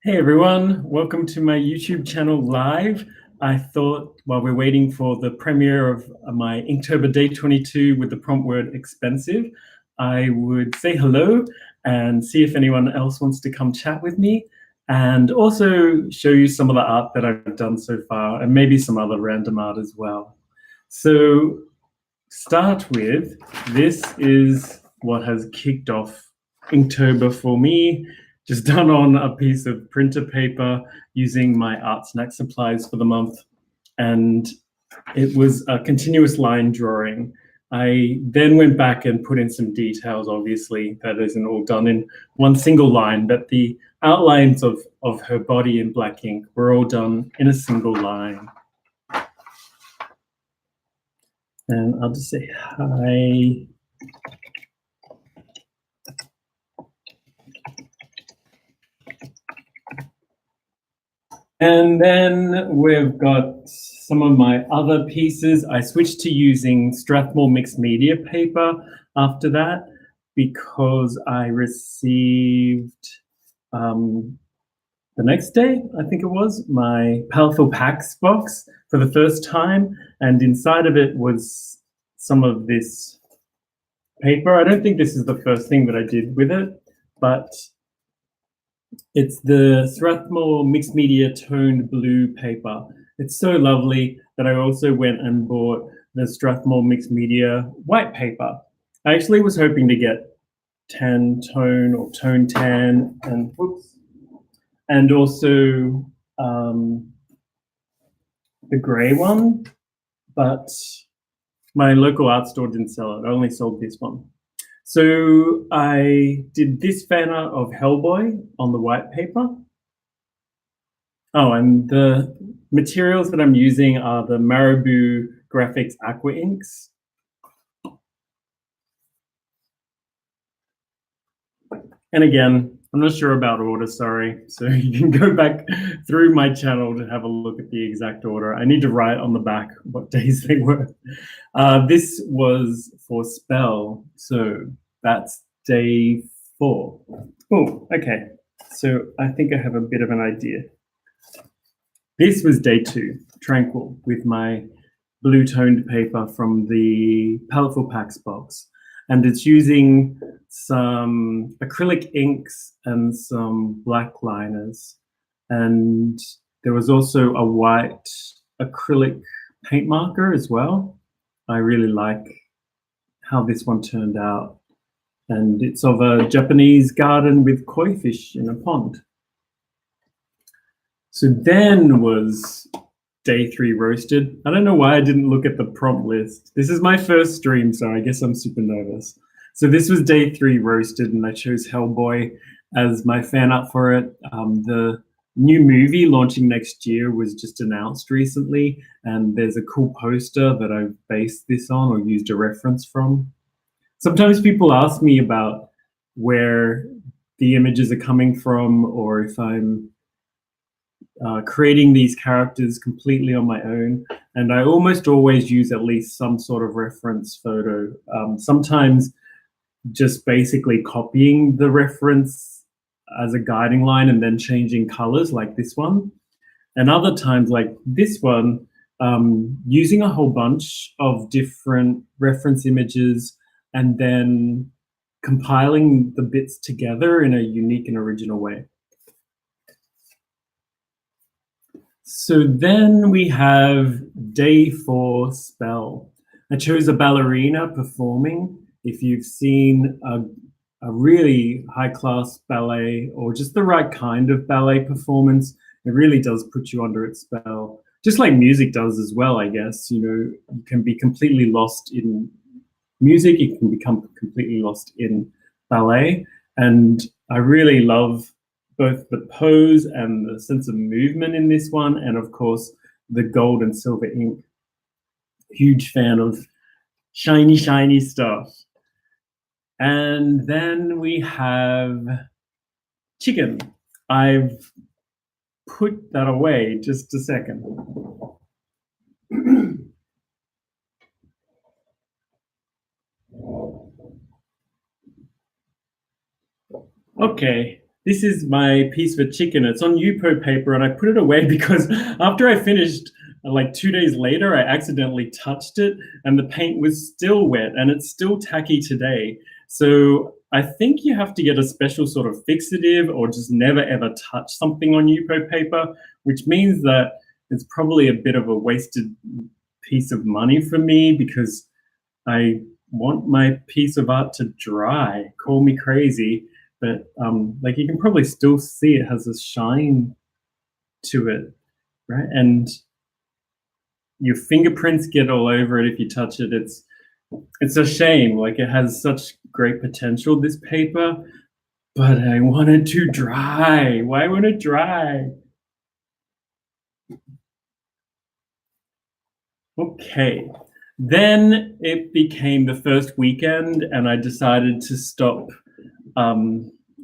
Hey everyone, welcome to my YouTube channel live. I thought while we're waiting for the premiere of my Inktober Day 22 with the prompt word expensive, I would say hello and see if anyone else wants to come chat with me, and also show you some of the art that I've done so far and maybe some other random art as well. So start with, this is what has kicked off Inktober for me. Just done on a piece of printer paper using my art snack supplies for the month. And it was a continuous line drawing. I then went back and put in some details. Obviously, that isn't all done in one single line, but the outlines of her body in black ink were all done in a single line. And I'll just say hi. And then we've got some of my other pieces. I switched to using Strathmore mixed media paper after that because I received the next day, I think it was, my Powerful Packs box for the first time. And inside of it was some of this paper. I don't think this is the first thing that I did with it, but it's the Strathmore mixed media toned blue paper. It's so lovely that I also went and bought the Strathmore mixed media white paper. I actually was hoping to get tan tone or tone tan and also the gray one, but my local art store didn't sell it. I only sold this one. So I did this fan art of Hellboy on the white paper. Oh, and the materials that I'm using are the Marabou Graphics Aqua Inks. And again, I'm not sure about order, sorry. So you can go back through my channel to have a look at the exact order. I need to write on the back what days they were. This was for Spell, so that's day 4. Oh, okay. So I think I have a bit of an idea. This was day 2, Tranquil, with my blue toned paper from the Paletful Packs box. And it's using some acrylic inks and some black liners. And there was also a white acrylic paint marker as well. I really like how this one turned out. And it's of a Japanese garden with koi fish in a pond. So then was day 3 roasted. I don't know why I didn't look at the prompt list. This is my first stream, so I guess I'm super nervous. So this was day 3 roasted, and I chose Hellboy as my fan art for it. The new movie launching next year was just announced recently, and there's a cool poster that I've based this on or used a reference from. Sometimes people ask me about where the images are coming from, or if I'm creating these characters completely on my own, and I almost always use at least some sort of reference photo. Sometimes just basically copying the reference as a guiding line and then changing colors like this one. And other times like this one, using a whole bunch of different reference images and then compiling the bits together in a unique and original way. So then we have day 4 Spell. I chose a ballerina performing. If you've seen a really high-class ballet or just the right kind of ballet performance, it really does put you under its spell. Just like music does as well, I guess. You know, you can be completely lost in music, you can become completely lost in ballet. And I really love both the pose and the sense of movement in this one, and of course the gold and silver ink. Huge fan of shiny, shiny stuff. And then we have chicken. I've put that away just a second. Okay, this is my piece of a chicken. It's on Yupo paper, and I put it away because after I finished, like 2 days later, I accidentally touched it, and the paint was still wet, and it's still tacky today. So I think you have to get a special sort of fixative, or just never ever touch something on Yupo paper, which means that it's probably a bit of a wasted piece of money for me because I want my piece of art to dry. Call me crazy, but like you can probably still see it has a shine to it, right? And your fingerprints get all over it if you touch it. It's a shame. Like it has such great potential, this paper, but I want it to dry. Why won't it dry? Okay. Then it became the first weekend, and I decided to stop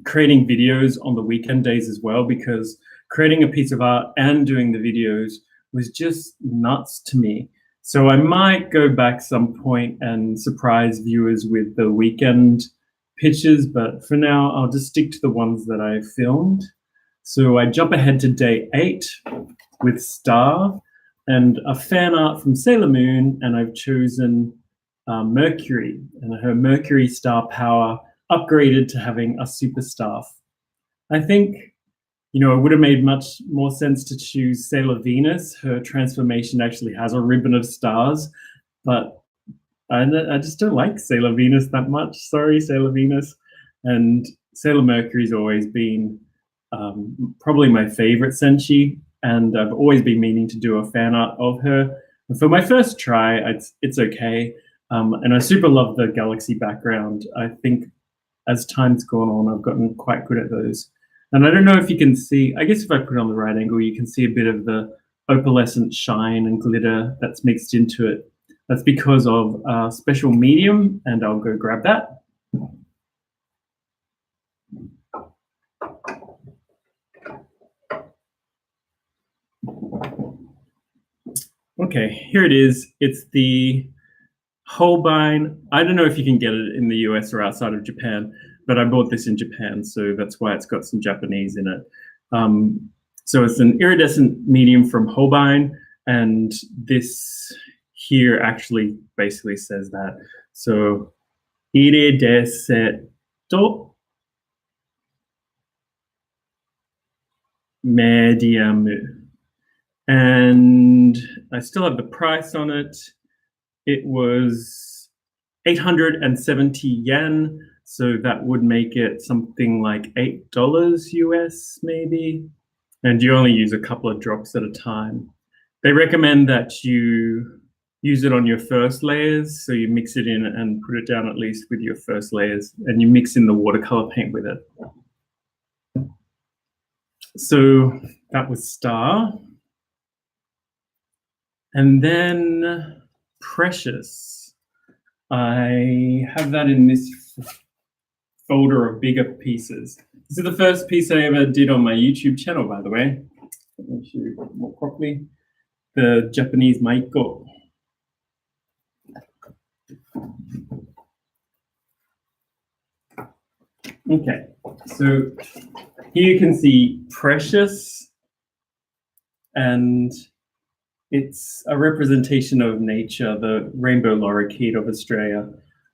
creating videos on the weekend days as well, because creating a piece of art and doing the videos was just nuts to me. So I might go back some point and surprise viewers with the weekend pictures, but for now, I'll just stick to the ones that I filmed. So I jump ahead to day 8 with Star and a fan art from Sailor Moon, and I've chosen Mercury and her Mercury star power upgraded to having a super staff. I think, you know, it would have made much more sense to choose Sailor Venus. Her transformation actually has a ribbon of stars, but I just don't like Sailor Venus that much. Sorry, Sailor Venus. And Sailor Mercury's always been probably my favorite Senshi, and I've always been meaning to do a fan art of her. And for my first try, it's okay. And I super love the galaxy background. I think as time's gone on, I've gotten quite good at those. And I don't know if you can see, I guess if I put it on the right angle, you can see a bit of the opalescent shine and glitter that's mixed into it. That's because of a special medium, and I'll go grab that. Okay, here it is. It's the Holbein. I don't know if you can get it in the US or outside of Japan, but I bought this in Japan, so that's why it's got some Japanese in it. So it's an iridescent medium from Holbein, and this here actually basically says that. So iridesetto medium. And I still have the price on it. It was 870 yen, so that would make it something like $8 US maybe. And you only use a couple of drops at a time. They recommend that you use it on your first layers, so you mix it in and put it down at least with your first layers, and you mix in the watercolor paint with it. So that was Star. And then Precious. I have that in this folder of bigger pieces. This is the first piece I ever did on my YouTube channel, by the way. Let me show you more properly. The Japanese maiko. Okay, so here you can see Precious, and it's a representation of nature, the rainbow lorikeet of Australia.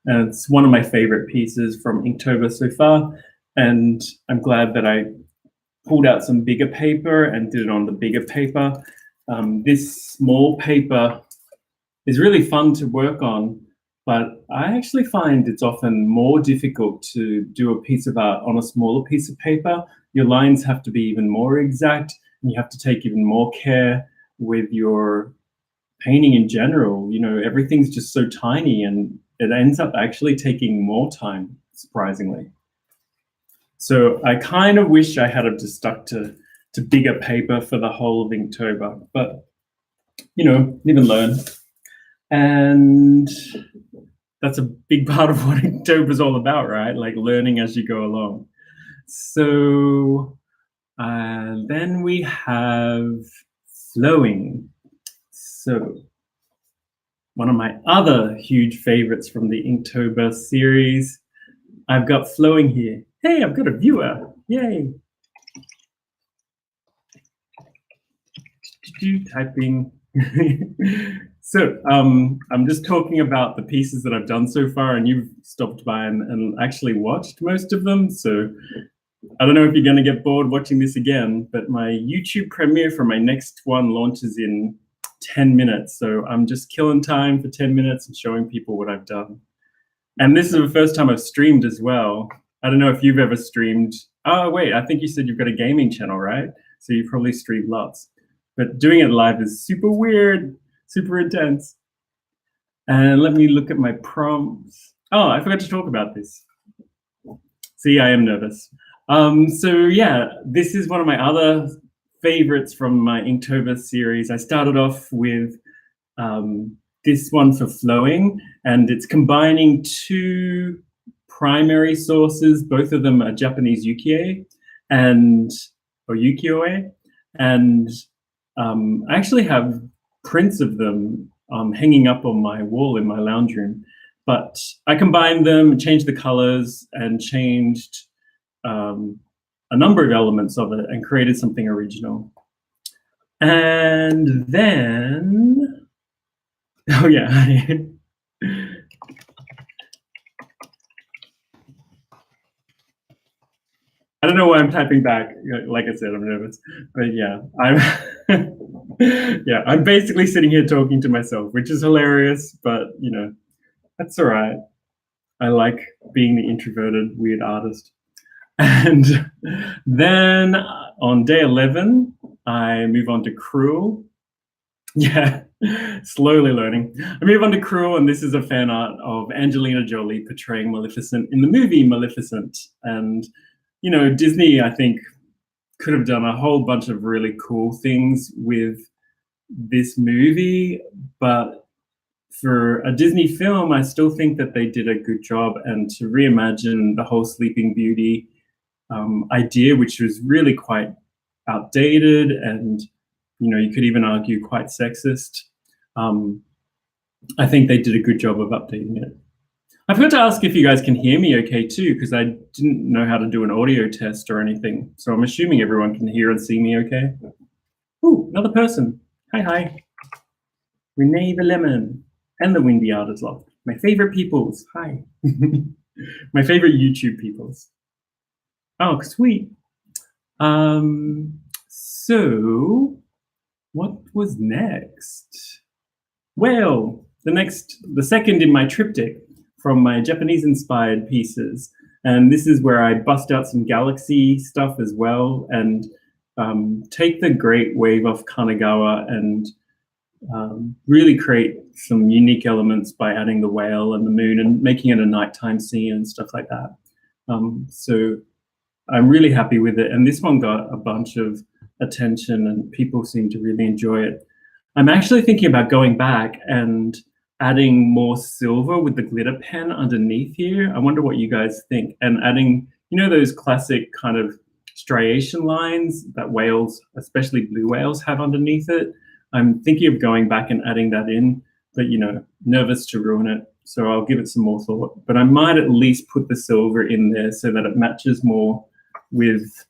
And it's one of my favorite pieces from Inktober so far. And I'm glad that I pulled out some bigger paper and did it on the bigger paper. This small paper is really fun to work on, but I actually find it's often more difficult to do a piece of art on a smaller piece of paper. Your lines have to be even more exact, and you have to take even more care with your painting in general. You know, everything's just so tiny, and it ends up actually taking more time, surprisingly. So I kind of wish I had just stuck to bigger paper for the whole of Inktober, but you know, live and learn. And that's a big part of what Inktober is all about, right? Like learning as you go along. So then we have flowing. So one of my other huge favorites from the Inktober series, I've got flowing here. Hey, I've got a viewer. Yay. Typing. So I'm just talking about the pieces that I've done so far, and you've stopped by and actually watched most of them. So I don't know if you're going to get bored watching this again, but my YouTube premiere for my next one launches in 10 minutes. So I'm just killing time for 10 minutes and showing people what I've done. And this is the first time I've streamed as well. I don't know if you've ever streamed. Oh, wait, I think you said you've got a gaming channel, right? So you probably stream lots. But doing it live is super weird, super intense. And let me look at my prompts. Oh, I forgot to talk about this. See, I am nervous. So yeah, this is one of my other favorites from my Inktober series. I started off with this one for flowing, and it's combining two primary sources. Both of them are Japanese ukiyo or ukiyo-e, and I actually have prints of them hanging up on my wall in my lounge room. But I combined them, changed the colors, and changed a number of elements of it and created something original. And then, oh yeah. I don't know why I'm typing back. Like I said, I'm nervous, but yeah, I'm basically sitting here talking to myself, which is hilarious, but you know, that's all right. I like being the introverted weird artist. And then on day 11, I move on to Cruel. Yeah, slowly learning. I move on to Cruel, and this is a fan art of Angelina Jolie portraying Maleficent in the movie Maleficent. And, you know, Disney, I think, could have done a whole bunch of really cool things with this movie, but for a Disney film, I still think that they did a good job, and to reimagine the whole Sleeping Beauty idea, which was really quite outdated and, you know, you could even argue quite sexist. I think they did a good job of updating it. I forgot to ask if you guys can hear me okay too, because I didn't know how to do an audio test or anything. So I'm assuming everyone can hear and see me okay. Ooh, another person. Hi. Renee the Lemon and the Windy Artist Loft. My favorite peoples. Hi. My favorite YouTube peoples. Oh, sweet. So what was next? Well, the second in my triptych from my Japanese-inspired pieces. And this is where I bust out some galaxy stuff as well and take the Great Wave off Kanagawa and really create some unique elements by adding the whale and the moon and making it a nighttime scene and stuff like that. So I'm really happy with it. And this one got a bunch of attention and people seem to really enjoy it. I'm actually thinking about going back and adding more silver with the glitter pen underneath here. I wonder what you guys think. And adding, you know, those classic kind of striation lines that whales, especially blue whales, have underneath it. I'm thinking of going back and adding that in, but, you know, nervous to ruin it. So I'll give it some more thought. But I might at least put the silver in there so that it matches more with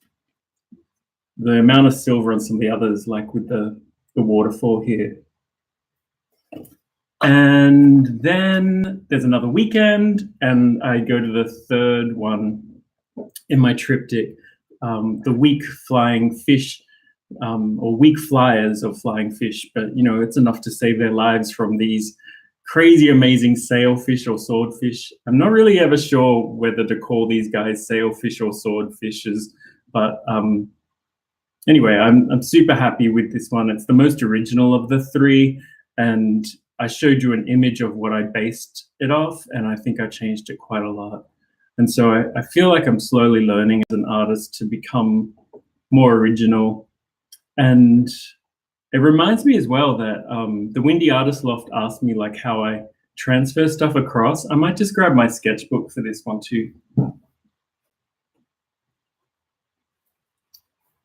the amount of silver on some of the others, like with the waterfall here. And then there's another weekend, and I go to the third one in my triptych, the weak flying fish, or weak flyers of flying fish. But, you know, it's enough to save their lives from these crazy, amazing sailfish or swordfish. I'm not really ever sure whether to call these guys sailfish or swordfishes, but anyway, I'm super happy with this one. It's the most original of the three, and I showed you an image of what I based it off, and I think I changed it quite a lot. And so I feel like I'm slowly learning as an artist to become more original. And it reminds me as well that the Windy Artist Loft asked me like how I transfer stuff across. I might just grab my sketchbook for this one too.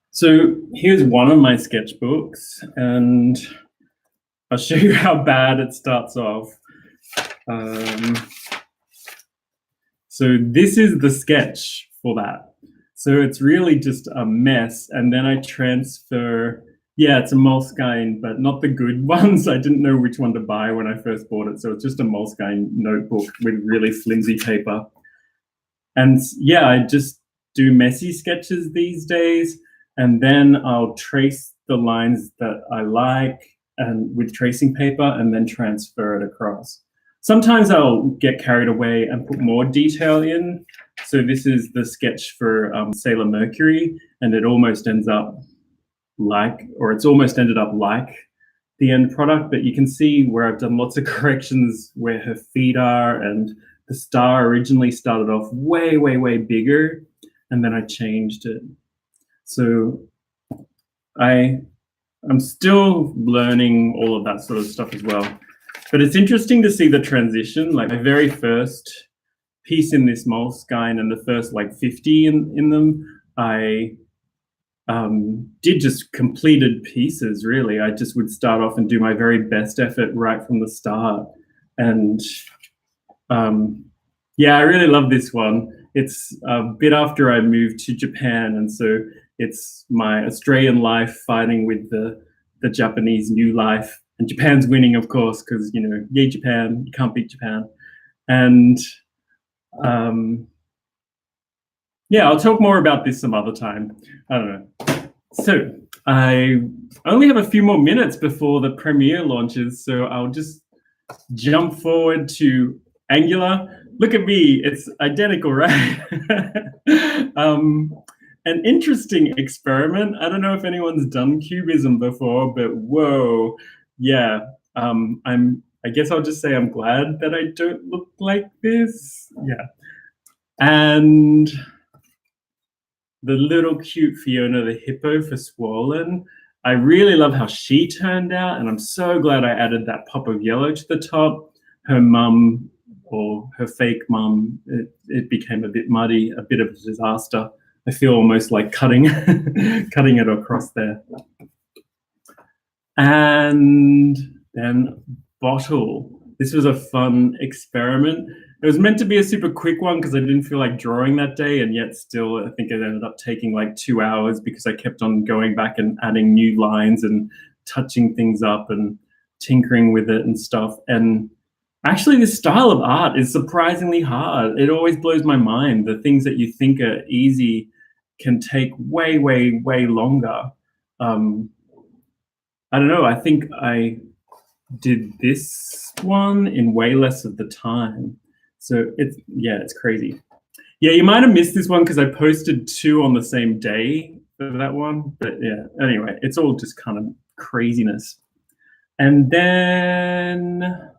So here's one of my sketchbooks, and I'll show you how bad it starts off. So this is the sketch for that. So it's really just a mess. And then I transfer, yeah, it's a Moleskine, but not the good ones. I didn't know which one to buy when I first bought it. So it's just a Moleskine notebook with really flimsy paper. And yeah, I just do messy sketches these days. And then I'll trace the lines that I like and with tracing paper and then transfer it across. Sometimes I'll get carried away and put more detail in. So this is the sketch for Sailor Mercury, and it almost ends up like, or it's almost ended up like the end product, but you can see where I've done lots of corrections where her feet are, and the star originally started off way, way, way bigger, and then I changed it. So I'm still learning all of that sort of stuff as well. But it's interesting to see the transition. Like my very first piece in this Moleskine and the first like 50 in them, I did just completed pieces, really. I just would start off and do my very best effort right from the start. And yeah, I really love this one. It's a bit after I moved to Japan, and so it's my Australian life fighting with the Japanese new life. And Japan's winning, of course, because, you know, yay Japan, you can't beat Japan. And yeah, I'll talk more about this some other time. I don't know. So I only have a few more minutes before the premiere launches, so I'll just jump forward to Angular. Look at me, it's identical, right? An interesting experiment. I don't know if anyone's done cubism before, but whoa, yeah. I guess I'll just say I'm glad that I don't look like this. Yeah. And the little cute Fiona the hippo for Swollen. I really love how she turned out, and I'm so glad I added that pop of yellow to the top. Her mum, or her fake mum, it became a bit muddy, a bit of a disaster. I feel almost like cutting it across there. And then Bottle. This was a fun experiment. It was meant to be a super quick one because I didn't feel like drawing that day, and yet still I think it ended up taking like 2 hours because I kept on going back and adding new lines and touching things up and tinkering with it and stuff. And actually this style of art is surprisingly hard. It always blows my mind. The things that you think are easy can take way, way, way longer. I don't know, I think I did this one in way less of the time. So it's crazy. Yeah, you might have missed this one because I posted 2 on the same day for that one. But yeah, anyway, it's all just kind of craziness. And then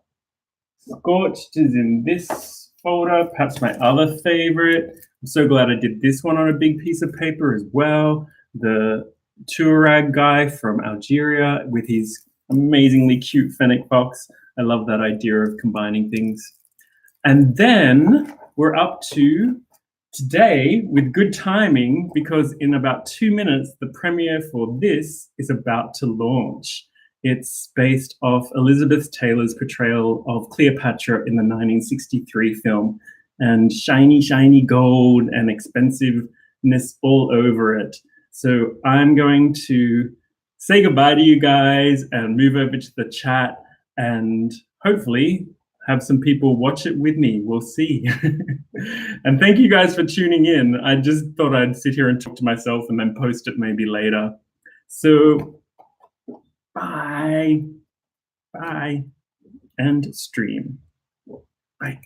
Scorched is in this folder, perhaps my other favorite. I'm so glad I did this one on a big piece of paper as well. The Tuareg guy from Algeria with his amazingly cute fennec fox. I love that idea of combining things. And then we're up to today with good timing, because in about 2 minutes, the premiere for this is about to launch. It's based off Elizabeth Taylor's portrayal of Cleopatra in the 1963 film, and shiny, shiny gold and expensiveness all over it. So I'm going to say goodbye to you guys and move over to the chat and hopefully have some people watch it with me. We'll see. And thank you guys for tuning in. I just thought I'd sit here and talk to myself and then post it maybe later. So bye, and stream. Bye.